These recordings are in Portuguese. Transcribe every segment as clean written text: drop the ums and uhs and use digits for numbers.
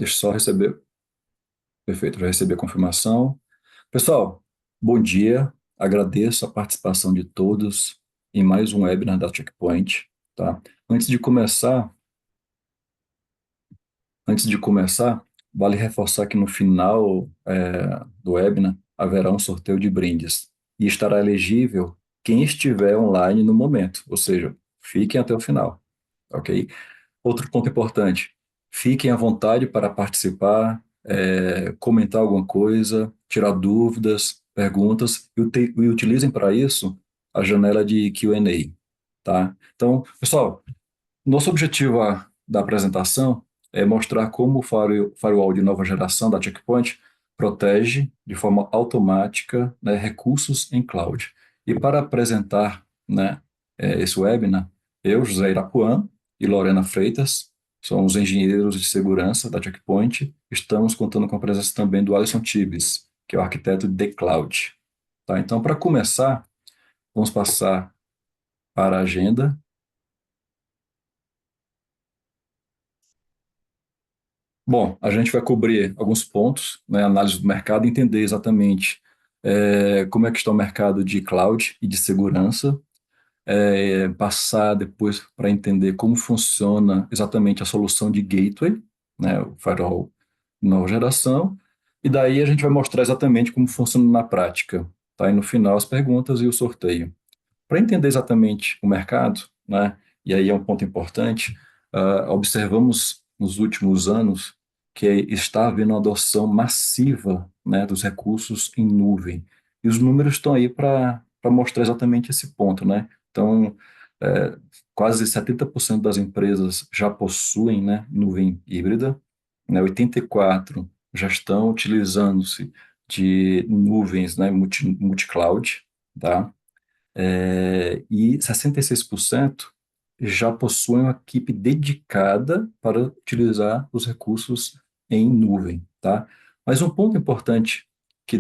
Deixa eu só receber. Perfeito, já recebi a confirmação. Pessoal, bom dia. Agradeço a participação de todos em mais um webinar da Checkpoint, tá? Antes de começar, antes de começar, vale reforçar que no final do webinar haverá um sorteio de brindes e estará elegível quem estiver online no momento, ou seja, fiquem até o final, ok? Outro ponto importante: fiquem à vontade para participar, comentar alguma coisa, tirar dúvidas, perguntas, e utilizem para isso a janela de Q&A, tá? Então, pessoal, nosso objetivo da apresentação é mostrar como o firewall de nova geração da Checkpoint protege de forma automática, né, recursos em cloud. E para apresentar, né, esse webinar, eu, José Irapuã e Lorena Freitas, somos engenheiros de segurança da Checkpoint, estamos contando com a presença também do Alisson Tibes, que é o arquiteto de cloud. Tá? Então, para começar, vamos passar para a agenda. Bom, a gente vai cobrir alguns pontos, né, análise do mercado, entender exatamente como é que está o mercado de cloud e de segurança, passar depois para entender como funciona exatamente a solução de gateway, né, o firewall de nova geração, e daí a gente vai mostrar exatamente como funciona na prática, tá? E no final as perguntas e o sorteio. Para entender exatamente o mercado, né, e aí é um ponto importante, observamos nos últimos anos que está havendo uma adoção massiva, né, dos recursos em nuvem. E os números estão aí para mostrar exatamente esse ponto, né? Então, é, quase 70% das empresas já possuem, né, nuvem híbrida, né, 84% já estão utilizando-se de nuvens, né, multi-cloud, tá? E 66% já possuem uma equipe dedicada para utilizar os recursos em nuvem, tá? Mas um ponto importante que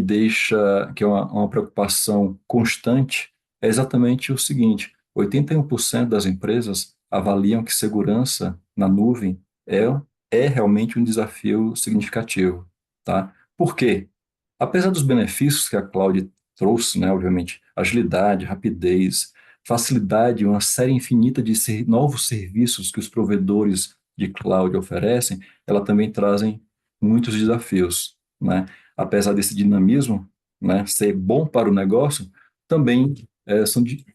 é uma preocupação constante, é exatamente o seguinte: 81% das empresas avaliam que segurança na nuvem é realmente um desafio significativo, tá? Por quê? Apesar dos benefícios que a cloud trouxe, né, obviamente, agilidade, rapidez, facilidade, uma série infinita de novos serviços que os provedores de cloud oferecem, ela também trazem muitos desafios, né? Apesar desse dinamismo, né, ser bom para o negócio, também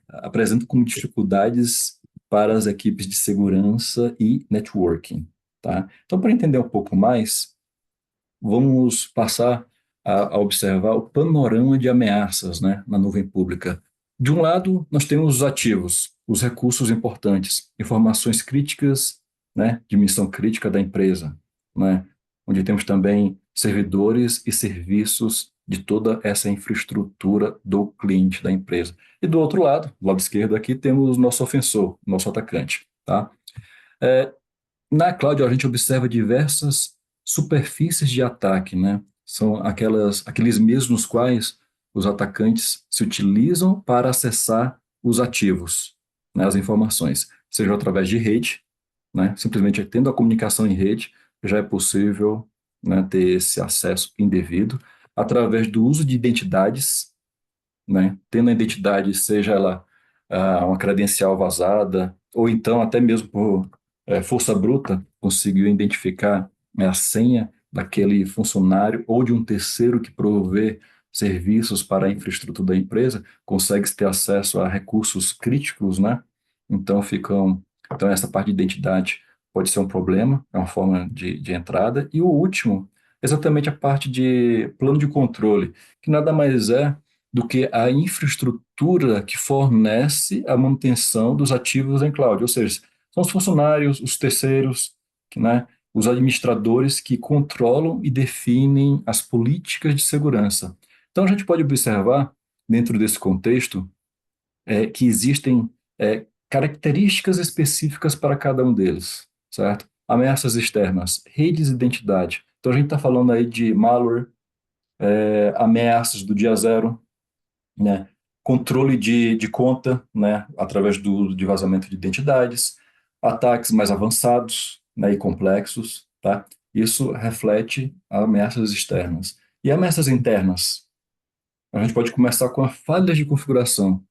apresentam como dificuldades para as equipes de segurança e networking, tá? Então, para entender um pouco mais, vamos passar a observar o panorama de ameaças, né, na nuvem pública. De um lado, nós temos os ativos, os recursos importantes, informações críticas, né, de missão crítica da empresa, né, onde temos também servidores e serviços de toda essa infraestrutura do cliente da empresa. E do outro lado, do lado esquerdo aqui, temos o nosso ofensor, nosso atacante, tá? É, Na cloud, a gente observa diversas superfícies de ataque, né? São aqueles meios nos quais os atacantes se utilizam para acessar os ativos, né, as informações, seja através de rede, né? Simplesmente tendo a comunicação em rede, já é possível, né, ter esse acesso indevido, através do uso de identidades, né? Tendo a identidade, seja ela uma credencial vazada, ou então até mesmo por força bruta, conseguiu identificar, né, a senha daquele funcionário ou de um terceiro que provê serviços para a infraestrutura da empresa, consegue ter acesso a recursos críticos, né? Então então essa parte de identidade pode ser um problema, é uma forma de entrada. E o último, exatamente a parte de plano de controle, que nada mais é do que a infraestrutura que fornece a manutenção dos ativos em cloud, ou seja, são os funcionários, os terceiros, né, os administradores que controlam e definem as políticas de segurança. Então, a gente pode observar, dentro desse contexto, que existem características específicas para cada um deles, certo? Ameaças externas, redes de identidade. Então, a gente está falando aí de malware, ameaças do dia zero, né? Controle de conta, né? Através do uso de vazamento de identidades, ataques mais avançados, né? E complexos, tá? Isso reflete ameaças externas. E ameaças internas? A gente pode começar com a falha de configuração.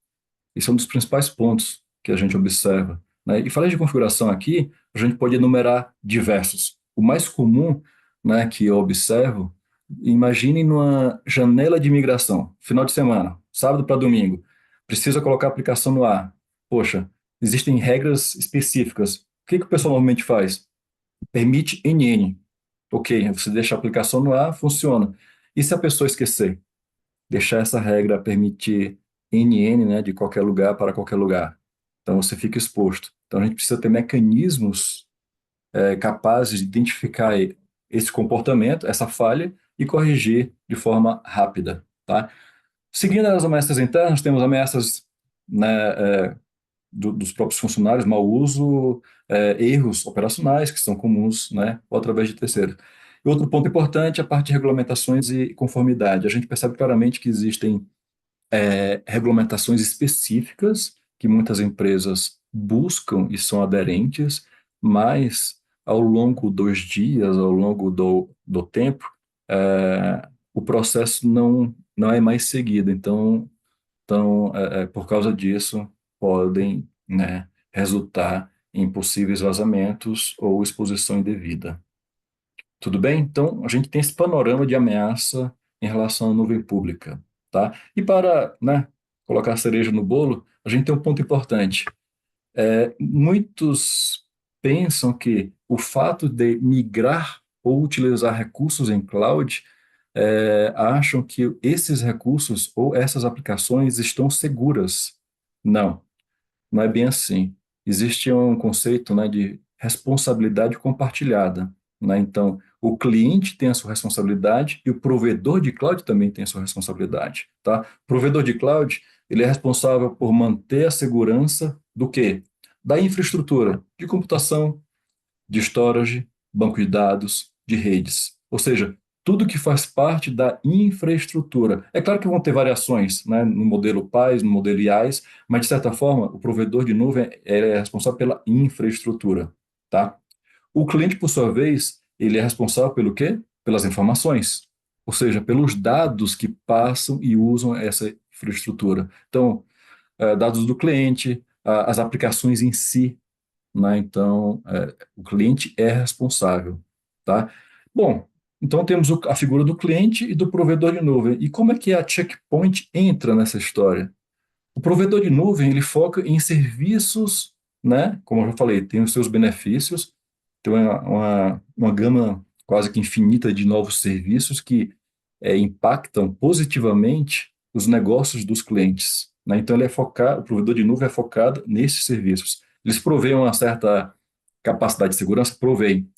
Esse é um dos principais pontos que a gente observa, né? E falha de configuração aqui, a gente pode enumerar diversos. O mais comum, né, que eu observo, imagine numa janela de migração, final de semana, sábado para domingo, precisa colocar a aplicação no ar. Poxa, existem regras específicas. O que que o pessoal normalmente faz? Permite NN. Ok, você deixa a aplicação no ar, funciona. E se a pessoa esquecer? Deixar essa regra permitir NN, né, de qualquer lugar para qualquer lugar. Então você fica exposto. Então a gente precisa ter mecanismos capazes de identificar esse comportamento, essa falha e corrigir de forma rápida, tá? Seguindo as ameaças internas, temos ameaças, né, dos próprios funcionários, mau uso, erros operacionais que são comuns, né, ou através de terceiros. E outro ponto importante é a parte de regulamentações e conformidade. A gente percebe claramente que existem regulamentações específicas que muitas empresas buscam e são aderentes, mas ao longo dos dias, ao longo do tempo, o processo não é mais seguido. Então, por causa disso, podem, né, resultar em possíveis vazamentos ou exposição indevida. Tudo bem? Então, a gente tem esse panorama de ameaça em relação à nuvem pública, tá? E para, né, colocar a cereja no bolo, a gente tem um ponto importante. Muitos pensam que o fato de migrar ou utilizar recursos em cloud, acham que esses recursos ou essas aplicações estão seguras. Não. Não é bem assim. Existe um conceito, né, de responsabilidade compartilhada, né? Então, o cliente tem a sua responsabilidade e o provedor de cloud também tem a sua responsabilidade, tá? O provedor de cloud, ele é responsável por manter a segurança do quê? Da infraestrutura de computação, de storage, banco de dados, de redes. Ou seja, tudo que faz parte da infraestrutura. É claro que vão ter variações, né, no modelo PaaS, no modelo IaaS, mas de certa forma, o provedor de nuvem é responsável pela infraestrutura, tá? O cliente, por sua vez, ele é responsável pelo quê? Pelas informações, ou seja, pelos dados que passam e usam essa infraestrutura. Então, dados do cliente, as aplicações em si, né? Então, o cliente é responsável, tá? Bom, então temos a figura do cliente e do provedor de nuvem. E como é que a Checkpoint entra nessa história? O provedor de nuvem, ele foca em serviços, né? Como eu já falei, tem os seus benefícios, tem uma gama quase que infinita de novos serviços que impactam positivamente os negócios dos clientes, né? Então, ele é focado, o provedor de nuvem é focado nesses serviços. Eles provêem uma certa capacidade de segurança, provém,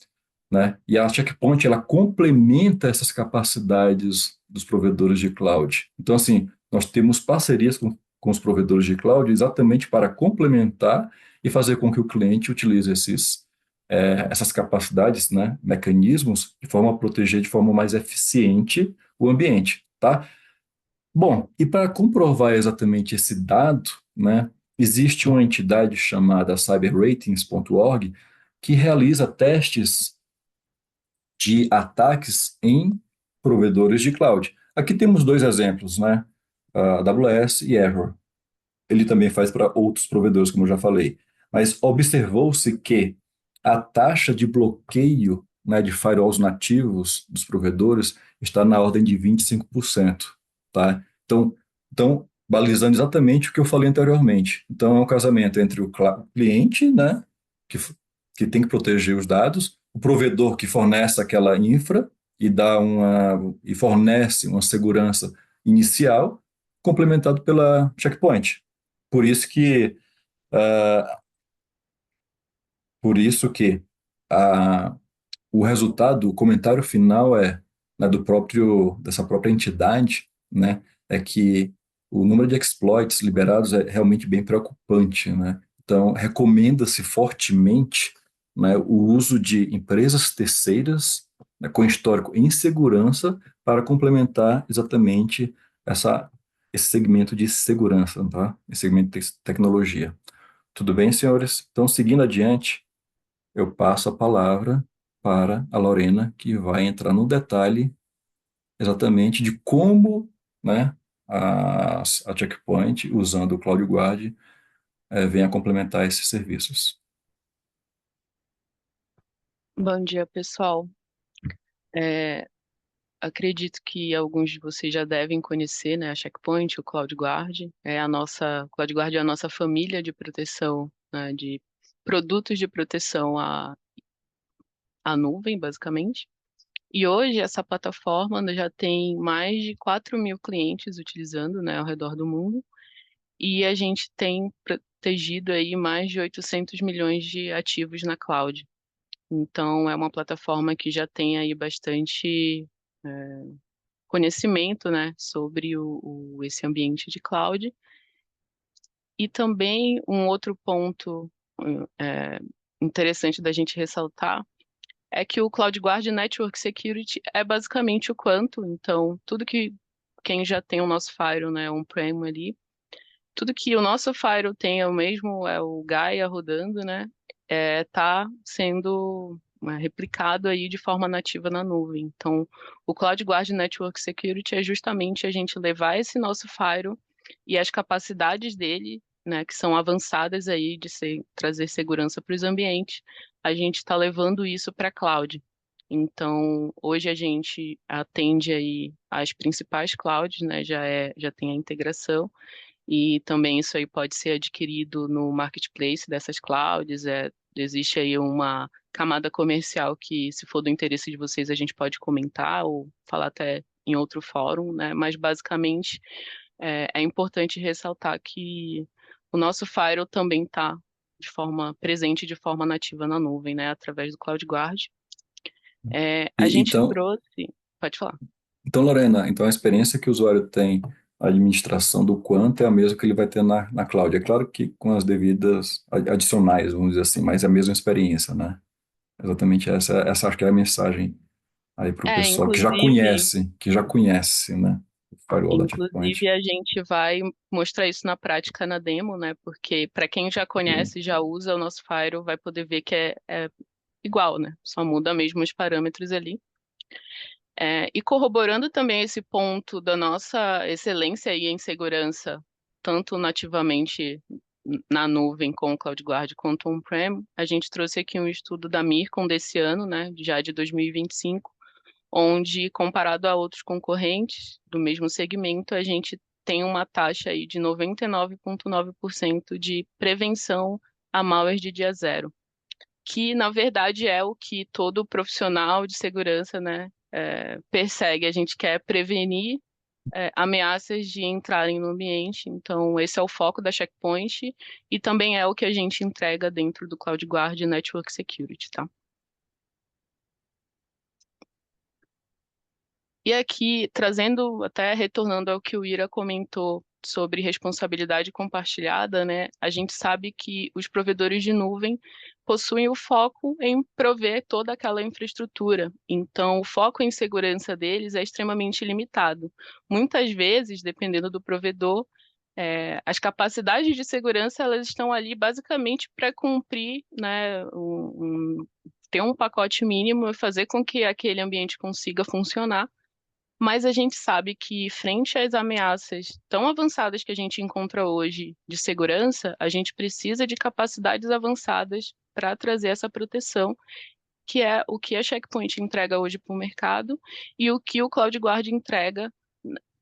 né? E a Checkpoint, ela complementa essas capacidades dos provedores de cloud. Então, assim, nós temos parcerias com os provedores de cloud exatamente para complementar e fazer com que o cliente utilize essas capacidades, né, mecanismos, de forma a proteger de forma mais eficiente o ambiente, tá? Bom, e para comprovar exatamente esse dado, né, existe uma entidade chamada cyberratings.org que realiza testes de ataques em provedores de cloud. Aqui temos dois exemplos, né? A AWS e Azure. Ele também faz para outros provedores, como eu já falei. Mas observou-se que a taxa de bloqueio, né, de firewalls nativos dos provedores está na ordem de 25%, tá? Então, balizando exatamente o que eu falei anteriormente. Então, é um casamento entre o cliente, né, que, que tem que proteger os dados, o provedor que fornece aquela infra e fornece uma segurança inicial, complementado pela checkpoint. Por isso que, ah, por isso que a, o resultado, o comentário final né, dessa própria entidade, né, é que o número de exploits liberados é realmente bem preocupante, né? Então, recomenda-se fortemente, né, o uso de empresas terceiras, né, com histórico em segurança para complementar exatamente esse segmento de segurança, tá? Esse segmento de tecnologia. Tudo bem, senhores? Então, seguindo adiante, eu passo a palavra para a Lorena, que vai entrar no detalhe exatamente de como, né, a Checkpoint, usando o CloudGuard, vem a complementar esses serviços. Bom dia, pessoal. É, acredito que alguns de vocês já devem conhecer, né, a Checkpoint, o CloudGuard. O CloudGuard é a nossa família de proteção, né, de produtos de proteção à nuvem, basicamente. E hoje essa plataforma já tem mais de 4.000 clientes utilizando, né, ao redor do mundo. E a gente tem protegido aí mais de 800 milhões de ativos na cloud. Então, é uma plataforma que já tem aí bastante conhecimento, né, sobre esse ambiente de cloud. E também um outro ponto é, interessante da gente ressaltar é que o CloudGuard Network Security é basicamente o Quantum. Então, tudo que quem já tem o nosso Firewall, né, on-prem ali, tudo que o nosso Firewall tem é o mesmo, é o Gaia rodando, né? Tá sendo replicado aí de forma nativa na nuvem. Então, o CloudGuard Network Security é justamente a gente levar esse nosso Firewall e as capacidades dele, né, que são avançadas aí de trazer segurança para os ambientes, a gente está levando isso para a cloud. Então, hoje a gente atende aí as principais clouds, né? Já tem a integração. E também isso aí pode ser adquirido no marketplace dessas clouds. Existe aí uma camada comercial que, se for do interesse de vocês, a gente pode comentar ou falar até em outro fórum, né? Mas basicamente é importante ressaltar que o nosso Firewall também está de forma presente, de forma nativa na nuvem, né? Através do CloudGuard. A gente Então, trouxe, pode falar. então, Lorena, então a experiência que o usuário tem, a administração do quanto é a mesma que ele vai ter na cloud. É claro que com as devidas adicionais, vamos dizer assim, mas é a mesma experiência, né? Exatamente essa acho que é a mensagem aí para o pessoal Inclusive. que já conhece, né? O firewall da Inclusive, Checkpoint. a gente vai mostrar isso na prática na demo, né? Porque para quem já conhece, já usa o nosso Firewall, vai poder ver que é igual, né? Só muda mesmo os parâmetros ali. E corroborando também esse ponto da nossa excelência aí em segurança, tanto nativamente na nuvem com o CloudGuard quanto on-prem, a gente trouxe aqui um estudo da Mircon desse ano, né? Já de 2025, onde, comparado a outros concorrentes do mesmo segmento, a gente tem uma taxa aí de 99,9% de prevenção a malwares de dia zero, que na verdade é o que todo profissional de segurança, né, persegue. A gente quer prevenir ameaças de entrarem no ambiente, então esse é o foco da Checkpoint e também é o que a gente entrega dentro do CloudGuard Network Security, tá? E aqui, trazendo, até retornando ao que o Ira comentou sobre responsabilidade compartilhada, né? A gente sabe que os provedores de nuvem possuem o foco em prover toda aquela infraestrutura. Então, o foco em segurança deles é extremamente limitado. Muitas vezes, dependendo do provedor, as capacidades de segurança elas estão ali basicamente para cumprir, né, ter um pacote mínimo e fazer com que aquele ambiente consiga funcionar, mas a gente sabe que, frente às ameaças tão avançadas que a gente encontra hoje de segurança, a gente precisa de capacidades avançadas para trazer essa proteção, que é o que a Checkpoint entrega hoje para o mercado e o que o CloudGuard entrega,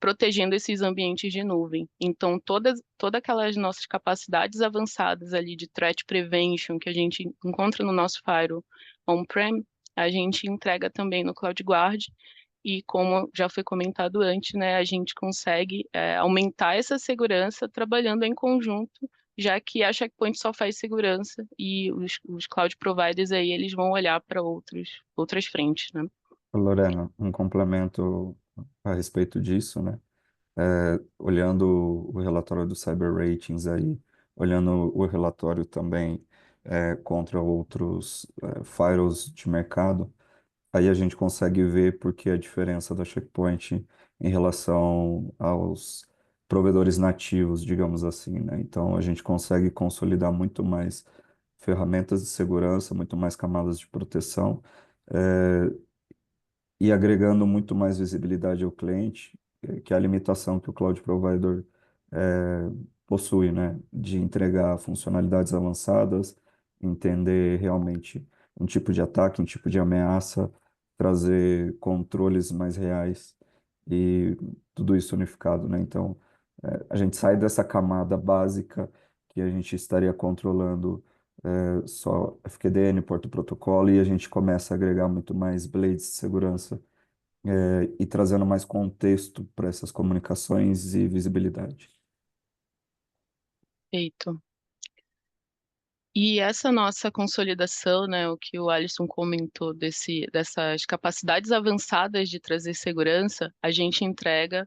protegendo esses ambientes de nuvem. Então, todas aquelas nossas capacidades avançadas ali de threat prevention que a gente encontra no nosso firewall on-prem, a gente entrega também no CloudGuard. E como já foi comentado antes, né, a gente consegue aumentar essa segurança trabalhando em conjunto, já que a Checkpoint só faz segurança e os cloud providers aí eles vão olhar para outras frentes, né? Lorena, um complemento a respeito disso, né? Olhando o relatório do Cyber Ratings aí, olhando o relatório também contra outros firewalls de mercado, aí a gente consegue ver porque a diferença da Checkpoint em relação aos provedores nativos, digamos assim, né? Então a gente consegue consolidar muito mais ferramentas de segurança, muito mais camadas de proteção e agregando muito mais visibilidade ao cliente, que é a limitação que o cloud provider eh, possui, né, de entregar funcionalidades avançadas, entender realmente um tipo de ataque, um tipo de ameaça, trazer controles mais reais e tudo isso unificado, né? Então, a gente sai dessa camada básica que a gente estaria controlando só FQDN, porta protocolo, e a gente começa a agregar muito mais blades de segurança, e trazendo mais contexto para essas comunicações e visibilidade. Perfeito. E essa nossa consolidação, né, o que o Alisson comentou dessas capacidades avançadas de trazer segurança, a gente entrega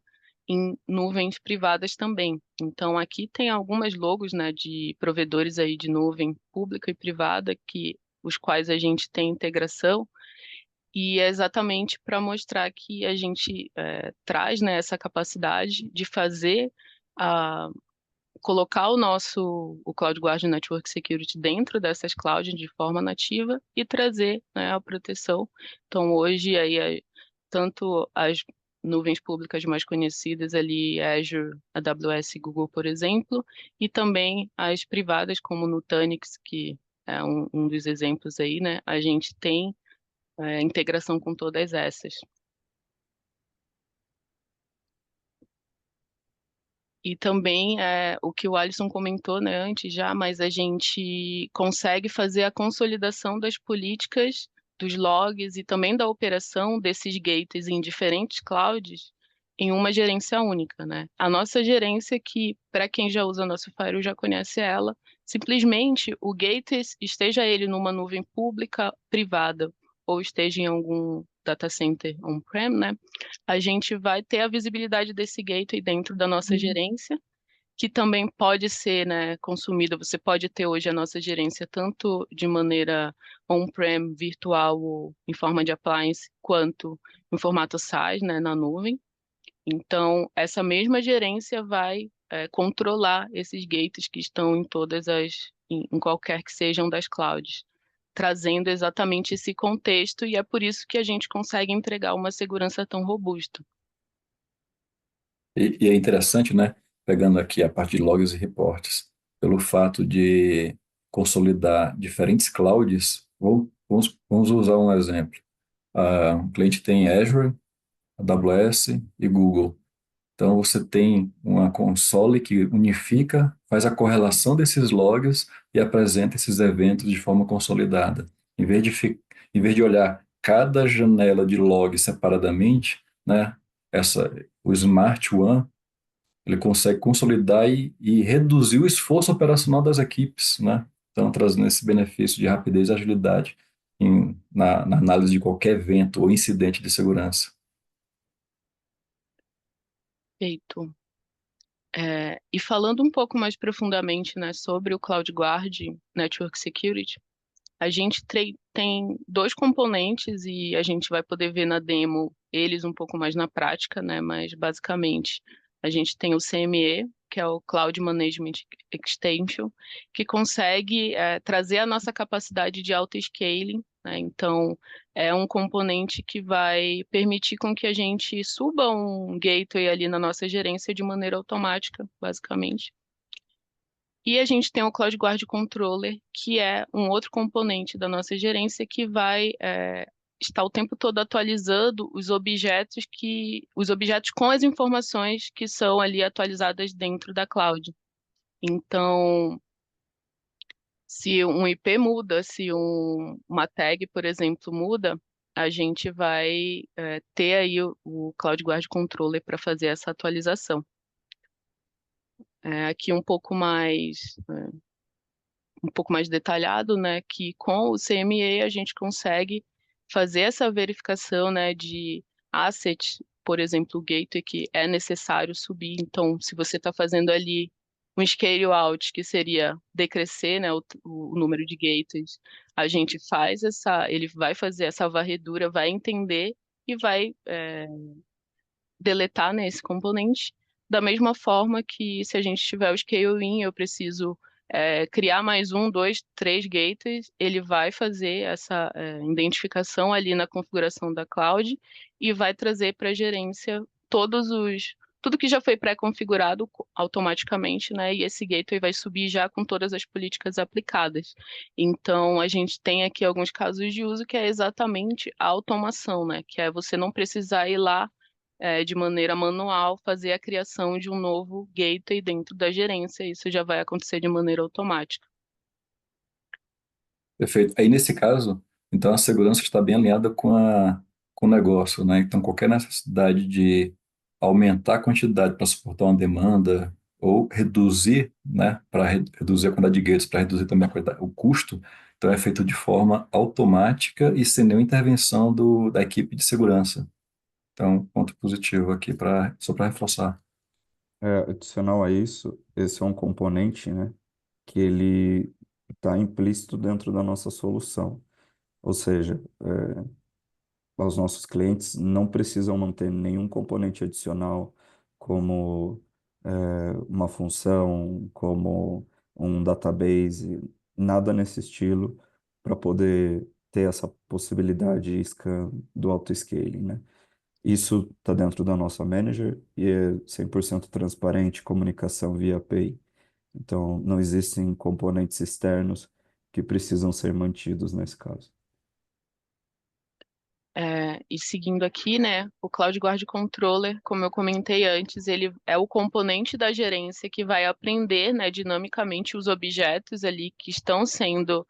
em nuvens privadas também. Então, aqui tem algumas logos, né, de provedores aí de nuvem pública e privada, os quais a gente tem integração, e é exatamente para mostrar que a gente traz, né, essa capacidade de fazer a colocar o CloudGuard Network Security dentro dessas clouds de forma nativa e trazer, né, a proteção. Então, hoje, tanto as nuvens públicas mais conhecidas ali, Azure, AWS e Google, por exemplo, e também as privadas, como Nutanix, que é um dos exemplos aí, né? A gente tem integração com todas essas. E também o que o Alisson comentou, né, antes já, mas a gente consegue fazer a consolidação das políticas, dos logs e também da operação desses gates em diferentes clouds em uma gerência única, né? A nossa gerência, que para quem já usa nosso Firewall já conhece ela, simplesmente o gate, esteja ele numa nuvem pública, privada, ou esteja em algum data center on-prem, né? A gente vai ter a visibilidade desse gateway dentro da nossa gerência, que também pode ser, né, consumida. Você pode ter hoje a nossa gerência tanto de maneira on-prem, virtual ou em forma de appliance, quanto em formato SaaS, né, na nuvem. Então, essa mesma gerência vai controlar esses gates que estão em em qualquer que sejam das clouds, trazendo exatamente esse contexto, e é por isso que a gente consegue entregar uma segurança tão robusta. E é interessante, né? Pegando aqui a parte de logs e reportes, pelo fato de consolidar diferentes clouds, vamos usar um exemplo. O cliente tem Azure, AWS e Google. Então você tem uma console que unifica, faz a correlação desses logs e apresenta esses eventos de forma consolidada. Em vez de, em vez de olhar cada janela de log separadamente, né, o Smart One ele consegue consolidar e reduzir o esforço operacional das equipes, né? Então, trazendo esse benefício de rapidez e agilidade na análise de qualquer evento ou incidente de segurança. Perfeito. E falando um pouco mais profundamente, né, sobre o CloudGuard Network Security, a gente tem dois componentes e a gente vai poder ver na demo eles um pouco mais na prática, né, mas basicamente a gente tem o CME, que é o Cloud Management Extension, que consegue trazer a nossa capacidade de auto-scaling, né? Então, é um componente que vai permitir com que a gente suba um gateway ali na nossa gerência de maneira automática, basicamente. E a gente tem o CloudGuard Controller, que é um outro componente da nossa gerência que vai estar o tempo todo atualizando os objetos com as informações que são ali atualizadas dentro da cloud. Então, se um IP muda, se uma tag, por exemplo, muda, a gente vai ter aí o CloudGuard Controller para fazer essa atualização. Aqui um pouco mais detalhado, né, que com o CME a gente consegue fazer essa verificação, né, de assets, por exemplo, o gateway que é necessário subir. Então, se você está fazendo ali um scale out, que seria decrescer, né, o número de gateways, a gente ele vai fazer essa varredura, vai entender e vai deletar, né, esse componente. Da mesma forma que se a gente tiver o scale in, eu preciso criar mais um, dois, três gateways, ele vai fazer essa identificação ali na configuração da cloud e vai trazer para a gerência tudo que já foi pré-configurado automaticamente, né? E esse gateway vai subir já com todas as políticas aplicadas. Então, a gente tem aqui alguns casos de uso que é exatamente a automação, né? Que é você não precisar ir lá de maneira manual, fazer a criação de um novo gateway dentro da gerência. Isso já vai acontecer de maneira automática. Perfeito. Aí, nesse caso, então a segurança está bem alinhada com o negócio, né? Então, qualquer necessidade de aumentar a quantidade para suportar uma demanda ou reduzir, né, para reduzir a quantidade de gates, para reduzir também o custo, então é feito de forma automática e sem nenhuma intervenção da equipe de segurança. Então, ponto positivo aqui, só para reforçar. Adicional a isso, esse é um componente, né, que ele está implícito dentro da nossa solução. Ou seja, os nossos clientes não precisam manter nenhum componente adicional, como uma função, como um database, nada nesse estilo, para poder ter essa possibilidade scan do auto-scaling, né? Isso está dentro da nossa manager e é 100% transparente, comunicação via API. Então, não existem componentes externos que precisam ser mantidos nesse caso. E seguindo aqui, né, o Cloud Guard Controller, como eu comentei antes, ele é o componente da gerência que vai aprender, né, dinamicamente os objetos ali que estão sendo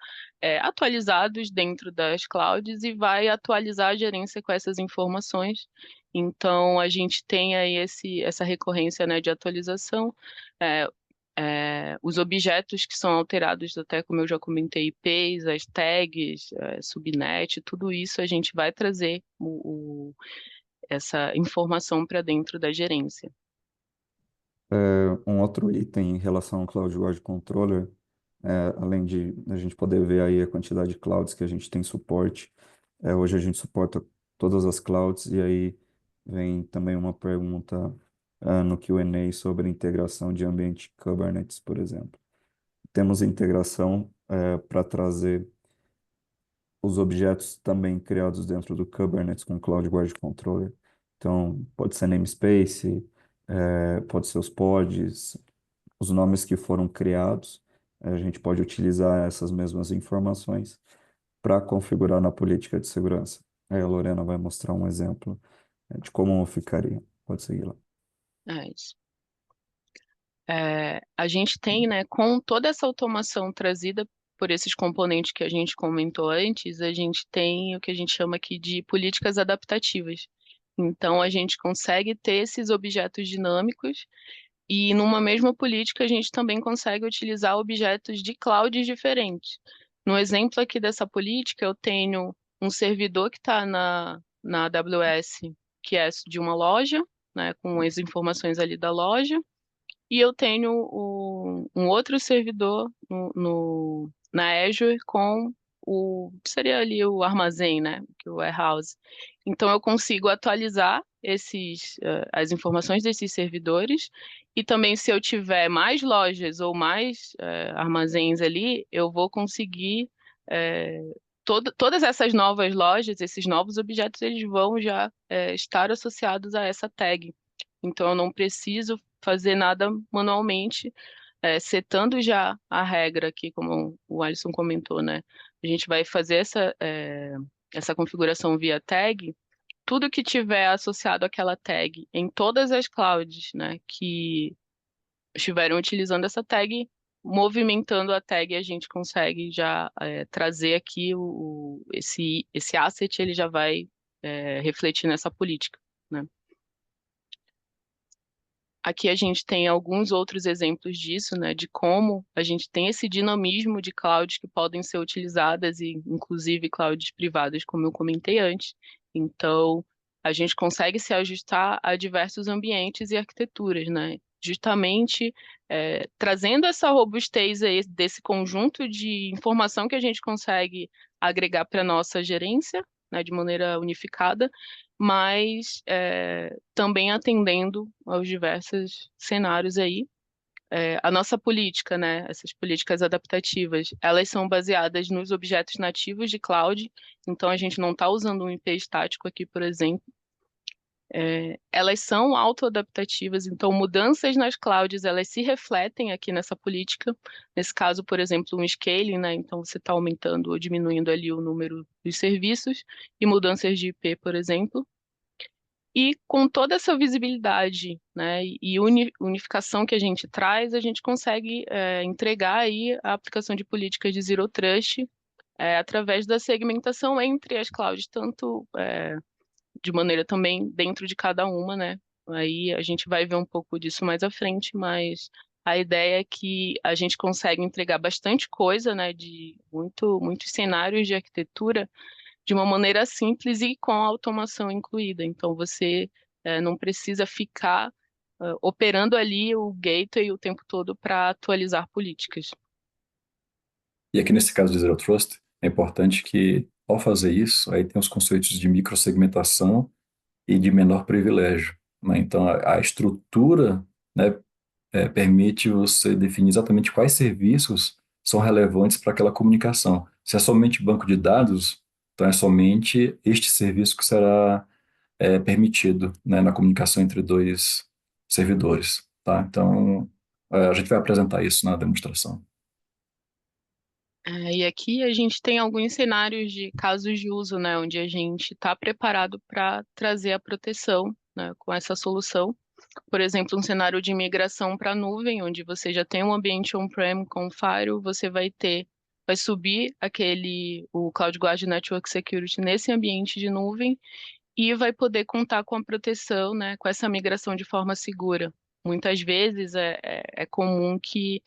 atualizados dentro das clouds e vai atualizar a gerência com essas informações. Então, a gente tem aí essa recorrência, né, de atualização. É, os objetos que são alterados, até como eu já comentei, IPs, as tags, subnet, tudo isso a gente vai trazer essa informação para dentro da gerência. Um outro item em relação ao Cloud Guard Controller, além de a gente poder ver aí a quantidade de clouds que a gente tem suporte, hoje a gente suporta todas as clouds e aí vem também uma pergunta no Q&A sobre integração de ambiente Kubernetes, por exemplo. Temos integração para trazer os objetos também criados dentro do Kubernetes com Cloud Guard Controller. Então, pode ser namespace, pode ser os pods, os nomes que foram criados. A gente pode utilizar essas mesmas informações para configurar na política de segurança. Aí a Lorena vai mostrar um exemplo de como ficaria. Pode seguir lá. É isso. A gente tem, né, com toda essa automação trazida por esses componentes que a gente comentou antes, a gente tem o que a gente chama aqui de políticas adaptativas. Então, a gente consegue ter esses objetos dinâmicos e numa mesma política a gente também consegue utilizar objetos de clouds diferentes. No exemplo aqui dessa política, eu tenho um servidor que está na AWS, que é de uma loja, né, com as informações ali da loja, e eu tenho um outro servidor na Azure com que seria ali o armazém, né? Que é o warehouse. Então eu consigo atualizar as informações desses servidores e também se eu tiver mais lojas ou mais armazéns ali, eu vou conseguir eh, todas essas novas lojas, esses novos objetos, eles vão já estar associados a essa tag. Então, eu não preciso fazer nada manualmente, setando já a regra aqui, como o Alisson comentou, né? A gente vai fazer essa configuração via tag. Tudo que tiver associado àquela tag em todas as clouds, né, que estiverem utilizando essa tag, movimentando a tag, a gente consegue já trazer aqui esse asset, ele já vai refletir nessa política, né? Aqui a gente tem alguns outros exemplos disso, né, de como a gente tem esse dinamismo de clouds que podem ser utilizadas, e inclusive clouds privadas, como eu comentei antes. Então, a gente consegue se ajustar a diversos ambientes e arquiteturas, né? Justamente trazendo essa robustez aí desse conjunto de informação que a gente consegue agregar para a nossa gerência, né, de maneira unificada, mas também atendendo aos diversos cenários aí. a nossa política, né, essas políticas adaptativas, elas são baseadas nos objetos nativos de cloud, então a gente não está usando um IP estático aqui, por exemplo. Elas são autoadaptativas, então mudanças nas clouds, elas se refletem aqui nessa política. Nesse caso, por exemplo, um scaling, né, então você está aumentando ou diminuindo ali o número dos serviços, e mudanças de IP, por exemplo. E com toda essa visibilidade, né, e unificação que a gente traz, a gente consegue entregar aí a aplicação de políticas de Zero Trust através da segmentação entre as clouds, tanto de maneira também dentro de cada uma, né? Aí a gente vai ver um pouco disso mais à frente, mas a ideia é que a gente consegue entregar bastante coisa, né, de muitos cenários de arquitetura de uma maneira simples e com a automação incluída. Então, você não precisa ficar operando ali o gateway o tempo todo para atualizar políticas. E aqui nesse caso de Zero Trust, é importante que, ao fazer isso, aí tem os conceitos de microsegmentação e de menor privilégio, né? Então, a estrutura, né, permite você definir exatamente quais serviços são relevantes para aquela comunicação. Se é somente banco de dados, então é somente este serviço que será permitido, né, na comunicação entre dois servidores, tá? Então, a gente vai apresentar isso na demonstração. E aqui a gente tem alguns cenários de casos de uso, né, onde a gente está preparado para trazer a proteção, né, com essa solução. Por exemplo, um cenário de migração para a nuvem, onde você já tem um ambiente on-prem com Firewall, você vai subir o CloudGuard Network Security nesse ambiente de nuvem e vai poder contar com a proteção, né, com essa migração de forma segura. Muitas vezes é comum que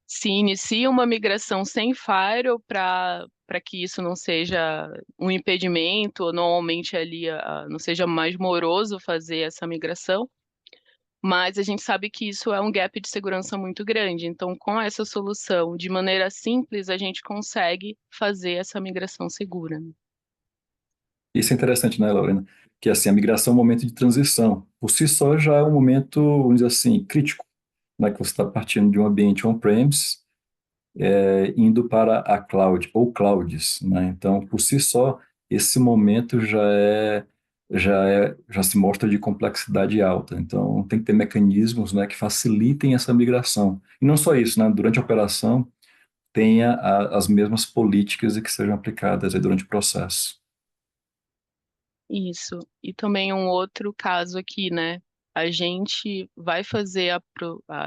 se inicie uma migração sem firewall para que isso não seja um impedimento, ou normalmente ali não seja mais moroso fazer essa migração, mas a gente sabe que isso é um gap de segurança muito grande. Então, com essa solução, de maneira simples, a gente consegue fazer essa migração segura, né? Isso é interessante, né, Lorena? Que assim, a migração é um momento de transição. Por si só já é um momento, vamos dizer assim, crítico, né, que você está partindo de um ambiente on-premise, indo para a cloud ou clouds, né? Então, por si só, esse momento já se mostra de complexidade alta. Então, tem que ter mecanismos, né, que facilitem essa migração. E não só isso, né? Durante a operação, tenha as mesmas políticas e que sejam aplicadas aí durante o processo. Isso. E também um outro caso aqui, né? A gente vai fazer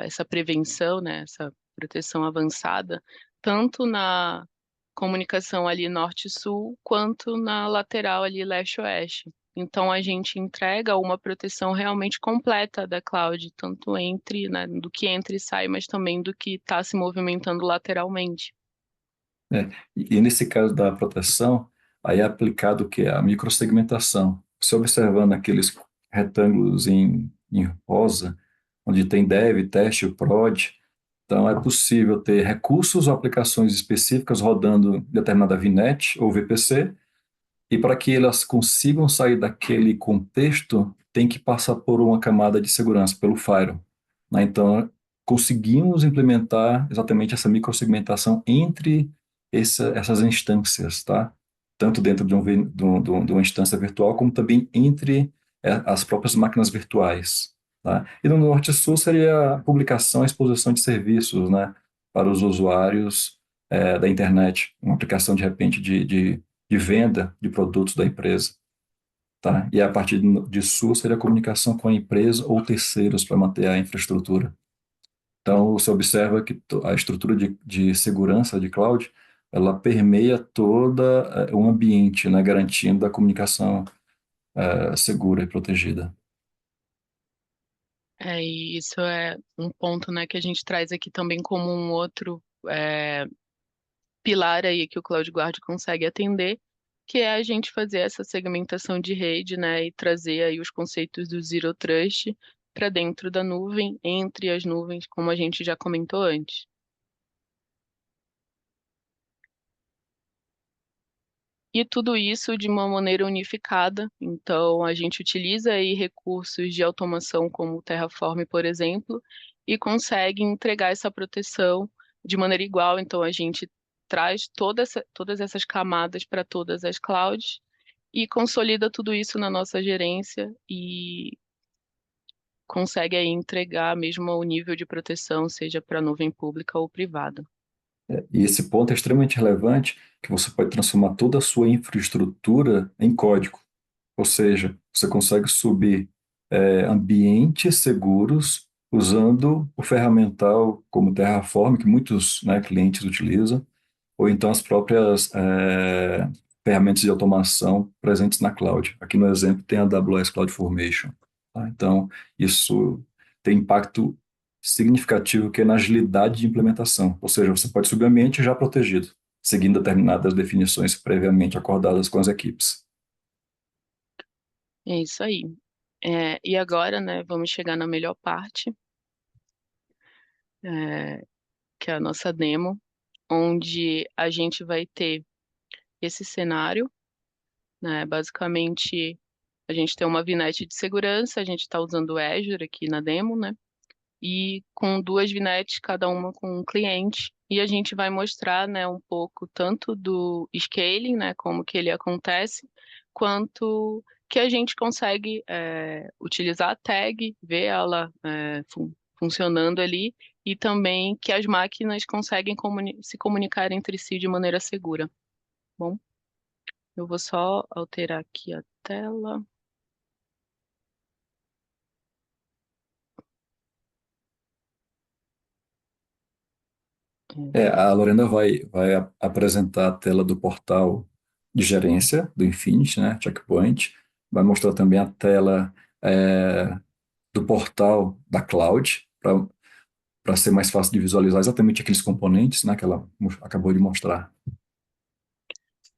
essa prevenção, né? Essa proteção avançada, tanto na comunicação ali norte-sul, quanto na lateral ali leste-oeste. Então, a gente entrega uma proteção realmente completa da cloud, tanto entre, né, do que entra e sai, mas também do que está se movimentando lateralmente. E nesse caso da proteção, aí é aplicado o que? A microsegmentação. Você observando aqueles retângulos em rosa, onde tem dev, teste, o prod, então é possível ter recursos ou aplicações específicas rodando em determinada VNet ou VPC, e para que elas consigam sair daquele contexto, tem que passar por uma camada de segurança, pelo firewall, né? Então, conseguimos implementar exatamente essa microsegmentação entre essas instâncias, tá? Tanto dentro de uma instância virtual, como também entre as próprias máquinas virtuais, tá? E no Norte-Sul seria a publicação e exposição de serviços, né, para os usuários da internet, uma aplicação de repente de venda de produtos da empresa, tá? E a partir de sul seria a comunicação com a empresa ou terceiros para manter a infraestrutura. Então, você observa que a estrutura de segurança de cloud, ela permeia toda o ambiente, né, garantindo a comunicação segura e protegida. E isso é um ponto, né, que a gente traz aqui também como um outro é, pilar aí que o CloudGuard consegue atender, que é a gente fazer essa segmentação de rede, né, e trazer aí os conceitos do Zero Trust para dentro da nuvem, entre as nuvens, como a gente já comentou antes. E tudo isso de uma maneira unificada. Então, a gente utiliza aí recursos de automação como o Terraform, por exemplo, e consegue entregar essa proteção de maneira igual. Então, a gente traz todas essas camadas para todas as clouds e consolida tudo isso na nossa gerência e consegue aí entregar mesmo o nível de proteção, seja para nuvem pública ou privada. E esse ponto é extremamente relevante, que você pode transformar toda a sua infraestrutura em código. Ou seja, você consegue subir ambientes seguros usando o ferramental como Terraform, que muitos, né, clientes utilizam, ou então as próprias ferramentas de automação presentes na cloud. Aqui no exemplo tem a AWS CloudFormation. Tá? Então, isso tem impacto significativo que é na agilidade de implementação, ou seja, você pode subir o ambiente já protegido, seguindo determinadas definições previamente acordadas com as equipes. É isso aí. E agora, né, vamos chegar na melhor parte, é, que é a nossa demo, onde a gente vai ter esse cenário, né? Basicamente, a gente tem uma VNet de segurança, a gente está usando o Azure aqui na demo, né? E com duas VNets, cada uma com um cliente, e a gente vai mostrar, né, um pouco tanto do scaling, né, como que ele acontece, quanto que a gente consegue utilizar a tag, ver ela funcionando ali, e também que as máquinas conseguem se comunicar entre si de maneira segura. Bom, eu vou só alterar aqui a tela. A Lorena vai apresentar a tela do portal de gerência do Infinity, né, Checkpoint, vai mostrar também a tela é, do portal da cloud, para ser mais fácil de visualizar exatamente aqueles componentes, né, que ela acabou de mostrar.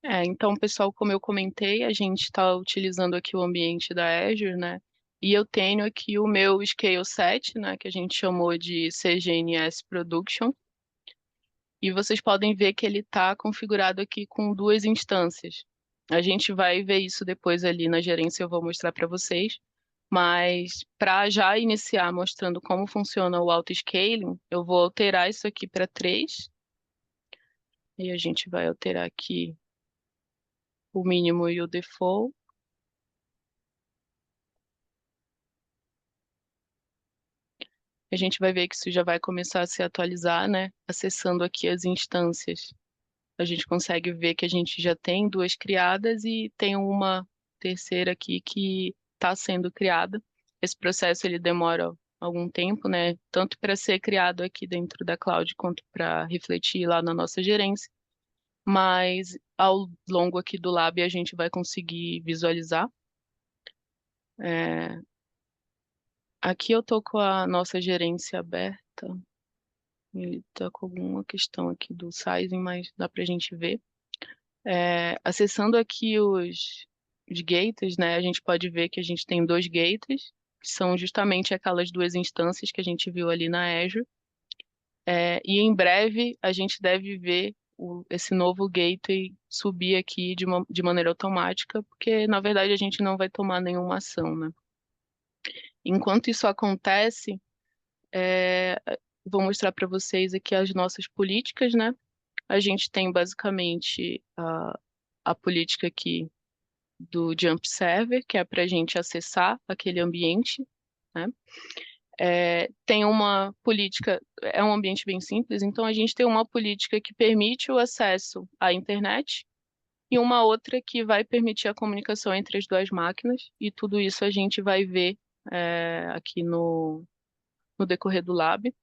Então, pessoal, como eu comentei, a gente está utilizando aqui o ambiente da Azure, né? E eu tenho aqui o meu Scale Set, né? Que a gente chamou de CGNS Production. E vocês podem ver que ele está configurado aqui com duas instâncias. A gente vai ver isso depois ali na gerência, eu vou mostrar para vocês. Mas para já iniciar mostrando como funciona o auto-scaling, eu vou alterar isso aqui para 3. E a gente vai alterar aqui o mínimo e o default. A gente vai ver que isso já vai começar a se atualizar, né? Acessando aqui as instâncias. A gente consegue ver que a gente já tem duas criadas e tem uma terceira aqui que está sendo criada. Esse processo ele demora algum tempo, né? Tanto para ser criado aqui dentro da cloud quanto para refletir lá na nossa gerência. Mas ao longo aqui do lab a gente vai conseguir visualizar. É, Aqui eu tô com a nossa gerência aberta. Ele tá com alguma questão aqui do sizing, mas dá pra gente ver. Acessando aqui os gates, né, a gente pode ver que a gente tem dois gates, que são justamente aquelas duas instâncias que a gente viu ali na Azure. E em breve a gente deve ver esse novo gateway subir aqui de maneira automática, porque na verdade a gente não vai tomar nenhuma ação, né? Enquanto isso acontece, é, vou mostrar para vocês aqui as nossas políticas, né? A gente tem basicamente a política aqui do Jump Server, que é para a gente acessar aquele ambiente, né? Tem uma política, é um ambiente bem simples, então a gente tem uma política que permite o acesso à internet e uma outra que vai permitir a comunicação entre as duas máquinas, e tudo isso a gente vai ver aqui no decorrer do lab.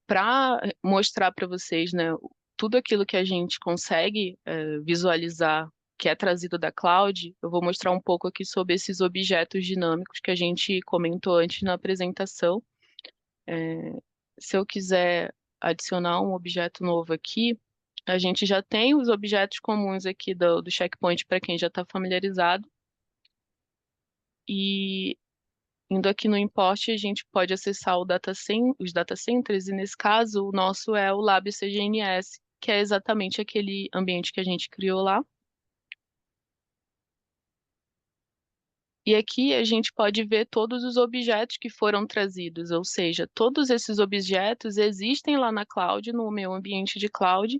Para mostrar para vocês, né, tudo aquilo que a gente consegue visualizar que é trazido da cloud, eu vou mostrar um pouco aqui sobre esses objetos dinâmicos que a gente comentou antes na apresentação. É, Se eu quiser adicionar um objeto novo aqui, a gente já tem os objetos comuns aqui do checkpoint para quem já está familiarizado. E indo aqui no import, a gente pode acessar os data centers, e nesse caso, o nosso é o Lab CGNS, que é exatamente aquele ambiente que a gente criou lá. E aqui a gente pode ver todos os objetos que foram trazidos, ou seja, todos esses objetos existem lá na cloud, no meu ambiente de cloud,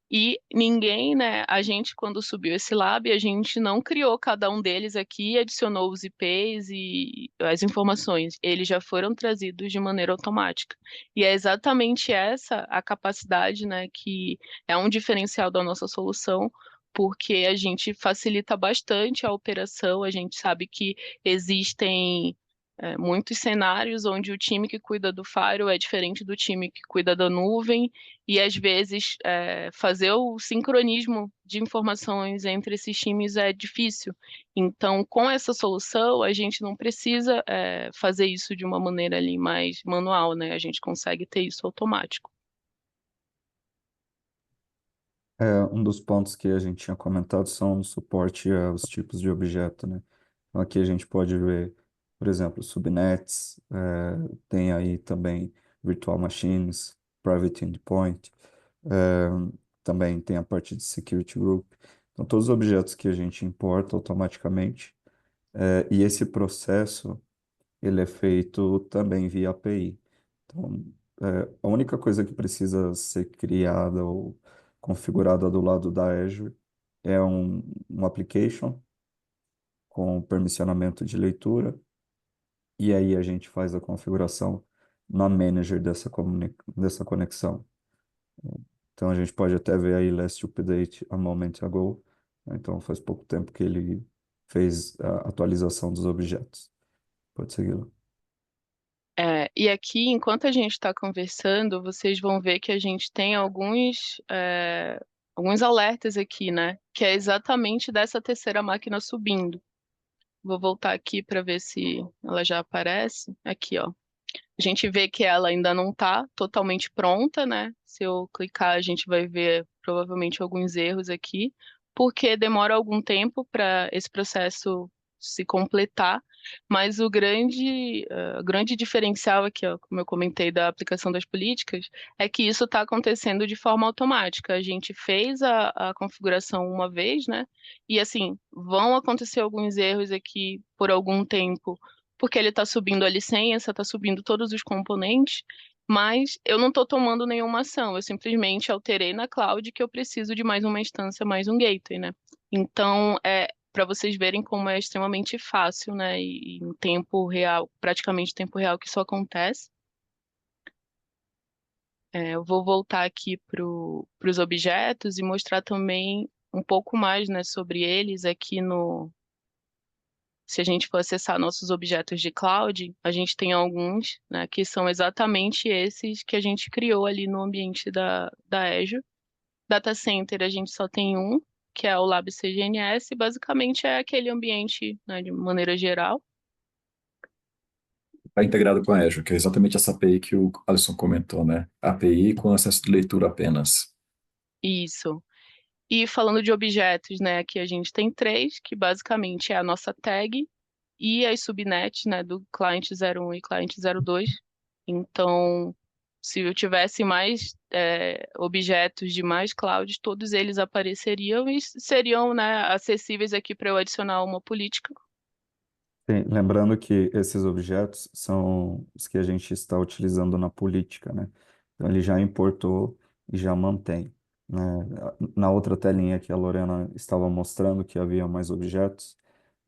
e ninguém, né, a gente quando subiu esse lab, a gente não criou cada um deles aqui, adicionou os IPs e as informações, eles já foram trazidos de maneira automática. E é exatamente essa a capacidade, né, que é um diferencial da nossa solução, porque a gente facilita bastante a operação, a gente sabe que existem muitos cenários onde o time que cuida do Firewall é diferente do time que cuida da nuvem, e às vezes fazer o sincronismo de informações entre esses times é difícil. Então, com essa solução, a gente não precisa fazer isso de uma maneira ali mais manual, né? A gente consegue ter isso automático. Um dos pontos que a gente tinha comentado são o suporte aos tipos de objeto, né? Então, aqui a gente pode ver, por exemplo, subnets, tem aí também virtual machines, private endpoint, é, também tem a parte de security group. Então, todos os objetos que a gente importa automaticamente, e esse processo, ele é feito também via API. Então, a única coisa que precisa ser criada ou configurada do lado da Azure é um application com permissionamento de leitura, e aí a gente faz a configuração na manager dessa conexão. Então a gente pode até ver aí last update a moment ago, né? Então faz pouco tempo que ele fez a atualização dos objetos. Pode seguir lá. E aqui, enquanto a gente está conversando, vocês vão ver que a gente tem alguns alertas aqui, né? Que é exatamente dessa terceira máquina subindo. Vou voltar aqui para ver se ela já aparece. Aqui, ó. A gente vê que ela ainda não está totalmente pronta, né? Se eu clicar, a gente vai ver provavelmente alguns erros aqui, porque demora algum tempo para esse processo se completar. Mas o grande diferencial aqui, ó, como eu comentei da aplicação das políticas, é que isso está acontecendo de forma automática. A gente fez a configuração uma vez, né? E assim, vão acontecer alguns erros aqui por algum tempo porque ele está subindo a licença, está subindo todos os componentes, mas eu não estou tomando nenhuma ação, eu simplesmente alterei na cloud que eu preciso de mais uma instância, mais um gateway, né? Então, para vocês verem como é extremamente fácil, né? E em tempo real, praticamente tempo real que isso acontece. Eu vou voltar aqui para os objetos e mostrar também um pouco mais, né, sobre eles aqui no. Se a gente for acessar nossos objetos de cloud, a gente tem alguns, né, que são exatamente esses que a gente criou ali no ambiente da Azure. Data Center, a gente só tem um, que é o Lab CGNS, e basicamente é aquele ambiente, né, de maneira geral. Está integrado com a Azure, que é exatamente essa API que o Alisson comentou, né? API com acesso de leitura apenas. Isso. E falando de objetos, né, aqui a gente tem três, que basicamente é a nossa tag e as subnets, né, do cliente 01 e cliente 02. Então, se eu tivesse mais objetos de mais clouds, todos eles apareceriam e seriam, né, acessíveis aqui para eu adicionar uma política. Sim, lembrando que esses objetos são os que a gente está utilizando na política, né? Então ele já importou e já mantém, né? Na outra telinha que a Lorena estava mostrando que havia mais objetos,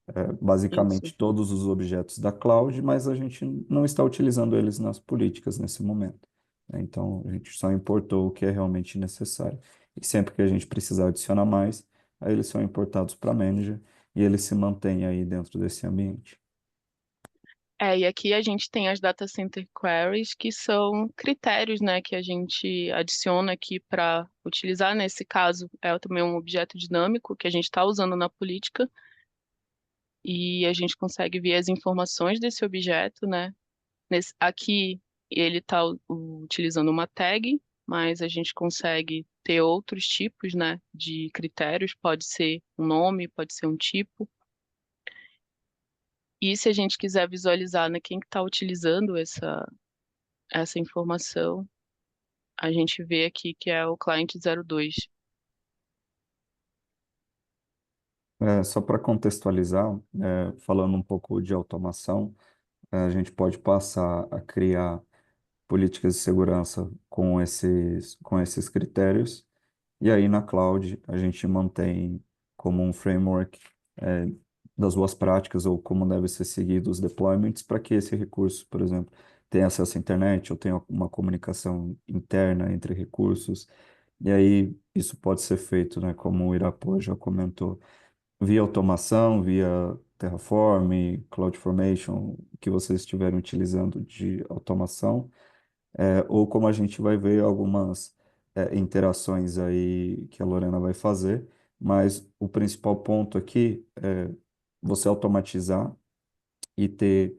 Isso. basicamente todos os objetos da cloud, mas a gente não está utilizando eles nas políticas nesse momento, né? Então a gente só importou o que é realmente necessário. E sempre que a gente precisar adicionar mais, aí eles são importados para manager e eles se mantêm aí dentro desse ambiente. E aqui a gente tem as data center queries, que são critérios, né, que a gente adiciona aqui para utilizar. Nesse caso, é também um objeto dinâmico que a gente está usando na política, e a gente consegue ver as informações desse objeto, né? Aqui ele está utilizando uma tag, mas a gente consegue ter outros tipos, né, de critérios. Pode ser um nome, pode ser um tipo. E se a gente quiser visualizar, né, quem está utilizando essa informação, a gente vê aqui que é o cliente 02. Só para contextualizar, falando um pouco de automação, a gente pode passar a criar políticas de segurança com esses critérios. E aí na cloud a gente mantém como um framework é, das boas práticas ou como devem ser seguidos os deployments para que esse recurso, por exemplo, tenha acesso à internet ou tenha uma comunicação interna entre recursos. E aí isso pode ser feito, né, como o Irapô já comentou, via automação, via Terraform, CloudFormation, o que vocês estiverem utilizando de automação ou como a gente vai ver algumas interações aí que a Lorena vai fazer, mas o principal ponto aqui é você automatizar e ter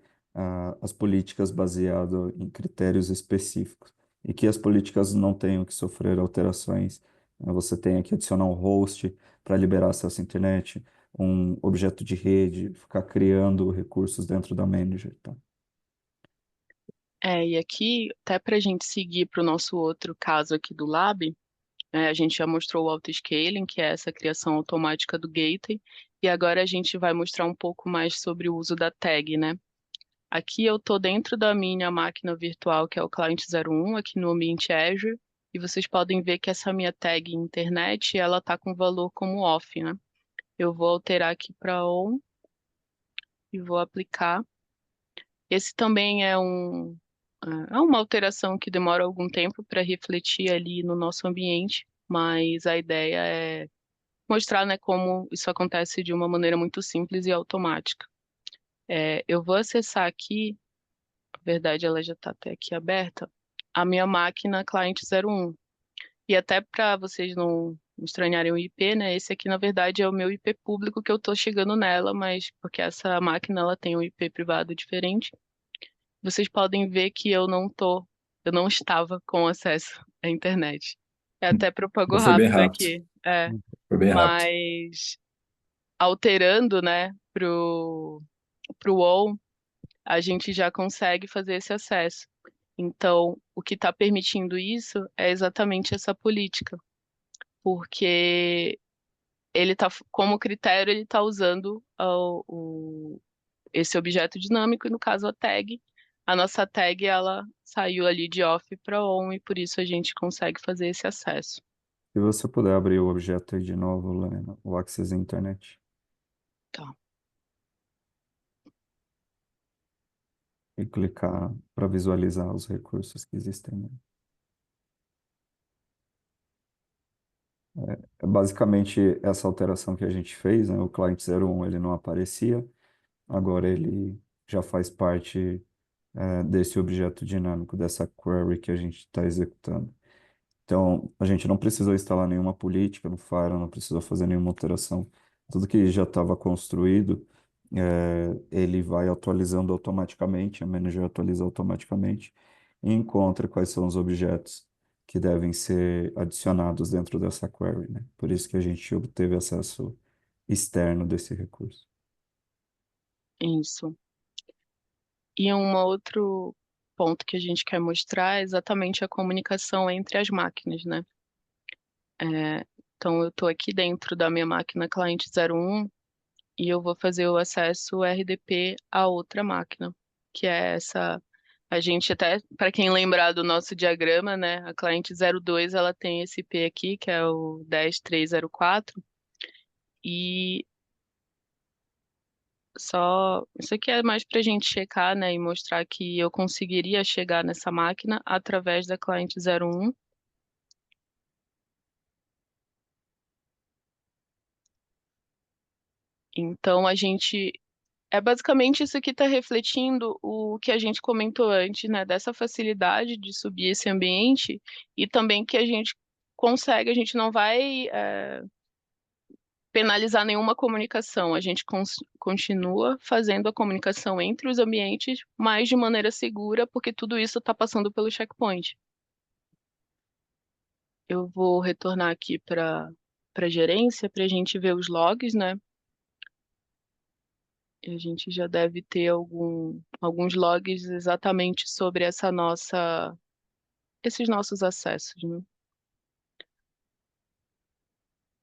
as políticas baseadas em critérios específicos e que as políticas não tenham que sofrer alterações. Você tem que adicionar um host para liberar acesso à internet, um objeto de rede, ficar criando recursos dentro da manager, tá? E aqui, até para a gente seguir para o nosso outro caso aqui do Lab, a gente já mostrou o auto-scaling, que é essa criação automática do gateway, e agora a gente vai mostrar um pouco mais sobre o uso da tag, né? Aqui eu estou dentro da minha máquina virtual, que é o client 01 aqui no ambiente Azure, e vocês podem ver que essa minha tag internet, ela está com valor como off, né? Eu vou alterar aqui para on e vou aplicar. Esse também é uma alteração que demora algum tempo para refletir ali no nosso ambiente, mas a ideia é mostrar, né, como isso acontece de uma maneira muito simples e automática. Eu vou acessar aqui, na verdade ela já está até aqui aberta, a minha máquina client 01. E até para vocês não estranharem o IP, né, esse aqui na verdade é o meu IP público que eu estou chegando nela, mas porque essa máquina ela tem um IP privado diferente. Vocês podem ver que eu não estava com acesso à internet. Até propagou Então foi bem rápido rápido. aqui. Foi bem rápido. Mas alterando, né, pro on, a gente já consegue fazer esse acesso. Então, o que está permitindo isso é exatamente essa política, porque ele tá, como critério, ele está usando esse objeto dinâmico, e no caso a tag. A nossa tag, ela saiu ali de off para on, e por isso a gente consegue fazer esse acesso. Se você puder abrir o objeto aí de novo, Lorena, o Access Internet, Tá. e clicar para visualizar os recursos que existem, né? É basicamente essa alteração que a gente fez, né? O client 01 ele não aparecia, agora ele já faz parte desse objeto dinâmico, dessa query que a gente está executando. Então, a gente não precisou instalar nenhuma política no Fire, não precisou fazer nenhuma alteração. Tudo que já estava construído, ele vai atualizando automaticamente, a manager atualiza automaticamente e encontra quais são os objetos que devem ser adicionados dentro dessa query, né? Por isso que a gente obteve acesso externo desse recurso. Isso. E um outro ponto que a gente quer mostrar é exatamente a comunicação entre as máquinas, né? É, então, eu estou aqui dentro da minha máquina client 01 e eu vou fazer o acesso RDP a outra máquina, que é essa. A gente até, para quem lembrar do nosso diagrama, né, a client 02 ela tem esse IP aqui, que é o 10304, e só isso aqui é mais para a gente checar, né, e mostrar que eu conseguiria chegar nessa máquina através da client 01. Então a gente basicamente isso aqui está refletindo o que a gente comentou antes, né? Dessa facilidade de subir esse ambiente e também que a gente consegue, a gente não vai penalizar nenhuma comunicação, a gente continua fazendo a comunicação entre os ambientes, mas de maneira segura, porque tudo isso está passando pelo checkpoint. Eu vou retornar aqui para gerência para a gente ver os logs, né? E a gente já deve ter alguns logs exatamente sobre esses nossos acessos, né?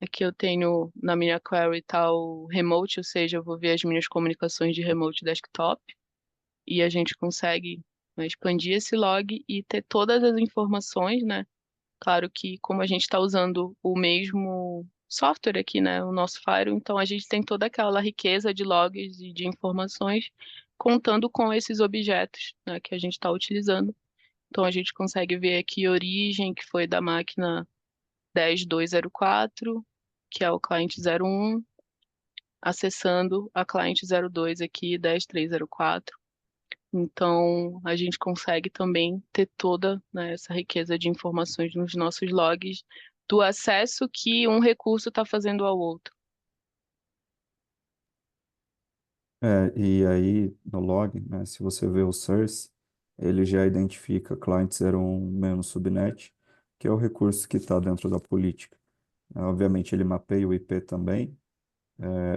Aqui eu tenho na minha query tal remote, ou seja, eu vou ver as minhas comunicações de remote desktop e a gente consegue, né, expandir esse log e ter todas as informações, né? Claro que como a gente está usando o mesmo software aqui, né, o nosso Firewall, então a gente tem toda aquela riqueza de logs e de informações contando com esses objetos, né, que a gente está utilizando. Então a gente consegue ver aqui a origem, que foi da máquina 10204, que é o cliente 01, acessando a cliente 02 aqui, 10304. Então, a gente consegue também ter toda, né, essa riqueza de informações nos nossos logs do acesso que um recurso está fazendo ao outro. E aí, no log, né, se você vê o source, ele já identifica client 01 menos subnet, que é o recurso que está dentro da política. Obviamente, ele mapeia o IP também,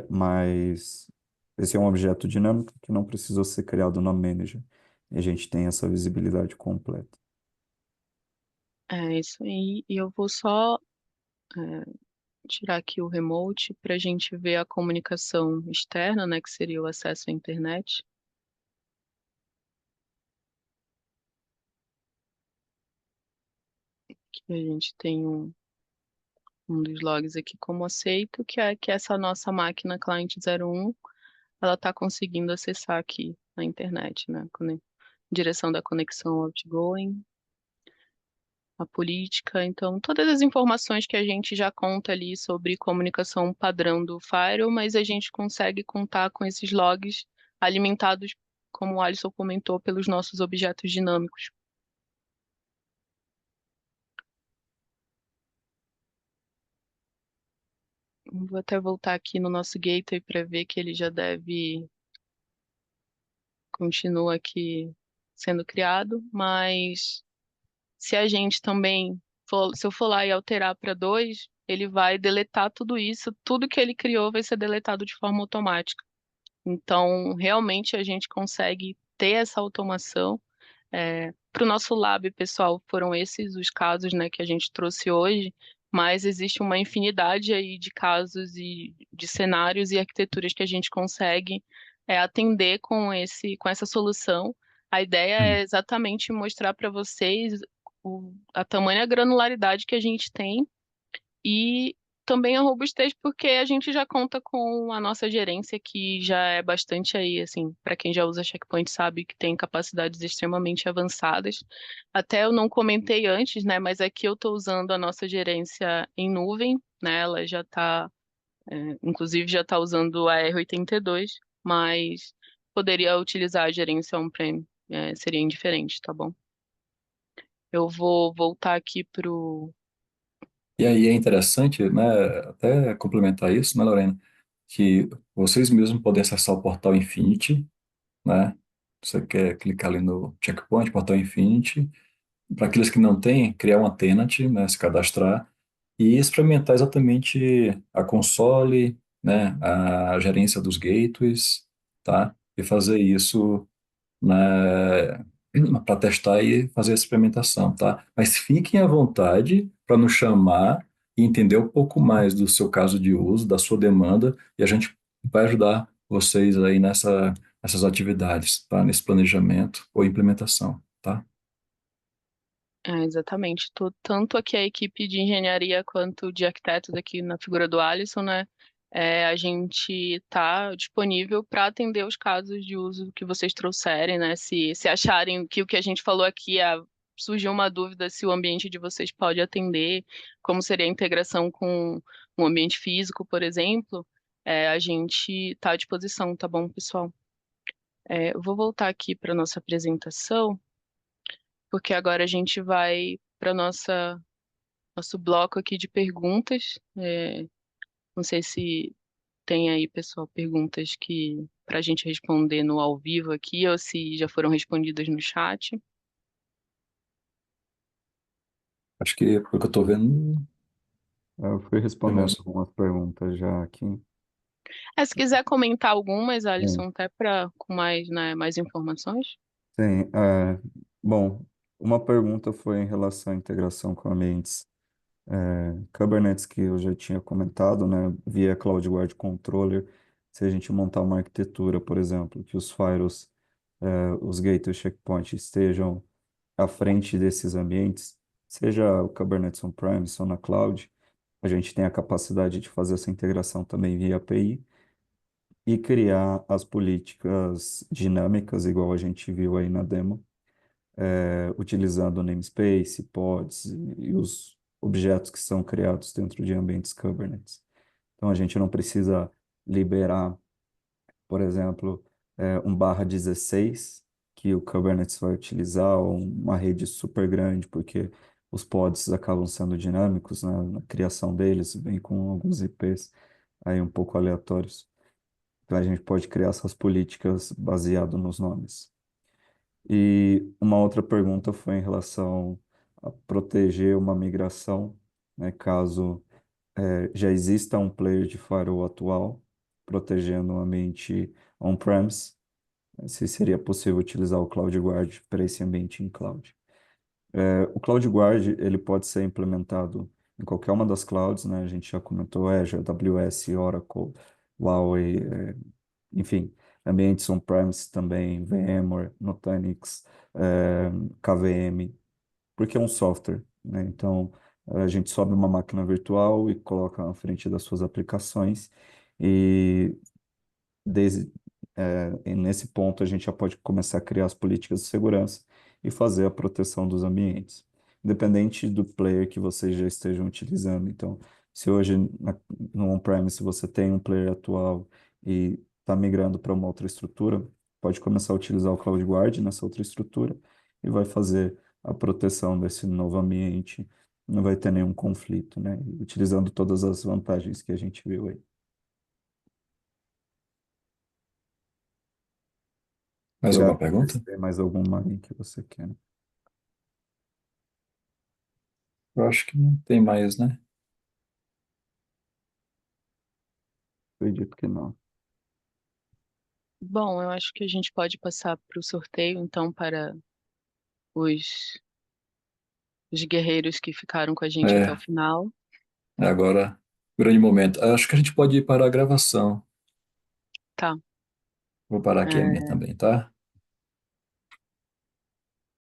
mas esse é um objeto dinâmico que não precisou ser criado no manager. E a gente tem essa visibilidade completa. É isso aí. E eu vou só tirar aqui o remote para a gente ver a comunicação externa, né, que seria o acesso à internet. Que a gente tem um dos logs aqui como aceito, que é que essa nossa máquina cliente 01 ela está conseguindo acessar aqui na internet, né? Direção da conexão outgoing, a política. Então, todas as informações que a gente já conta ali sobre comunicação padrão do Firewall, mas a gente consegue contar com esses logs alimentados, como o Alisson comentou, pelos nossos objetos dinâmicos. Vou até voltar aqui no nosso gateway para ver que ele já deve continua aqui sendo criado, mas se a gente também se eu for lá e alterar para 2, ele vai deletar tudo isso, tudo que ele criou vai ser deletado de forma automática. Então, realmente a gente consegue ter essa automação. Para o nosso lab, pessoal, foram esses os casos, né, que a gente trouxe hoje, mas existe uma infinidade aí de casos e de cenários e arquiteturas que a gente consegue atender com essa solução. A ideia é exatamente mostrar para vocês a tamanha granularidade que a gente tem e também a robustez, porque a gente já conta com a nossa gerência, que já é bastante aí, assim, para quem já usa Checkpoint sabe que tem capacidades extremamente avançadas. Até eu não comentei antes, né, mas aqui eu estou usando a nossa gerência em nuvem, né, ela já está, inclusive já está usando a R82, mas poderia utilizar a gerência on-prem, seria indiferente, tá bom? Eu vou voltar aqui pro. E aí é interessante, né, até complementar isso, né, Lorena, que vocês mesmos podem acessar o portal Infinity, né? Você quer clicar ali no checkpoint, portal Infinity. Para aqueles que não têm, criar uma tenant, né, se cadastrar e experimentar exatamente a console, né, a gerência dos gateways, tá? E fazer isso, né, para testar e fazer a experimentação, tá? Mas fiquem à vontade para nos chamar e entender um pouco mais do seu caso de uso, da sua demanda, e a gente vai ajudar vocês aí nessas atividades, tá? Nesse planejamento ou implementação, tá? Exatamente. Tanto aqui a equipe de engenharia quanto de arquitetos aqui na figura do Alisson, né? A gente está disponível para atender os casos de uso que vocês trouxerem, né? Se acharem que o que a gente falou aqui surgiu uma dúvida se o ambiente de vocês pode atender, como seria a integração com um ambiente físico, por exemplo, a gente está à disposição, tá bom, pessoal? Eu vou voltar aqui para nossa apresentação, porque agora a gente vai para nosso bloco aqui de perguntas. Não sei se tem aí, pessoal, perguntas que para a gente responder no ao vivo aqui ou se já foram respondidas no chat. Acho que, pelo que eu estou vendo, Eu fui respondendo temos. algumas perguntas já aqui. Se quiser comentar algumas, Sim, Alisson, até para com mais, né, mais informações. sim, bom, uma pergunta foi em relação à integração com ambientes Kubernetes, que eu já tinha comentado, né, via CloudGuard Controller, se a gente montar uma arquitetura, por exemplo, que os firewalls, os gateways checkpoint estejam à frente desses ambientes, seja o Kubernetes on-premise ou na cloud, a gente tem a capacidade de fazer essa integração também via API e criar as políticas dinâmicas, igual a gente viu aí na demo, utilizando o namespace, pods e os objetos que são criados dentro de ambientes Kubernetes. Então, a gente não precisa liberar, por exemplo, um barra 16 que o Kubernetes vai utilizar, ou uma rede super grande, porque os pods acabam sendo dinâmicos, né, na criação deles, vem com alguns IPs aí um pouco aleatórios. Então, a gente pode criar essas políticas baseado nos nomes. E uma outra pergunta foi em relação a proteger uma migração, né, caso já exista um player de firewall atual protegendo o ambiente on-premise, se seria possível utilizar o CloudGuard para esse ambiente em cloud. O CloudGuard ele pode ser implementado em qualquer uma das clouds, né? A gente já comentou Azure, AWS, Oracle, Huawei, enfim, ambientes on-premise também, VMware, Nutanix, KVM, porque é um software, né? Então, a gente sobe uma máquina virtual e coloca na frente das suas aplicações e desde, e nesse ponto a gente já pode começar a criar as políticas de segurança e fazer a proteção dos ambientes, independente do player que vocês já estejam utilizando. Então, se hoje no on-premise você tem um player atual e está migrando para uma outra estrutura, pode começar a utilizar o CloudGuard nessa outra estrutura e vai fazer a proteção desse novo ambiente. Não vai ter nenhum conflito, né? Utilizando todas as vantagens que a gente viu aí. Mais alguma Tiago, pergunta? se tem mais alguma aí que você quer? Eu acho que não tem mais, né? Acredito que não. Bom, eu acho que a gente pode passar para o sorteio, então, para os, os guerreiros que ficaram com a gente até o É, final. agora, grande momento. Acho que a gente pode ir para a gravação. Tá. Vou parar aqui a minha É, também, tá?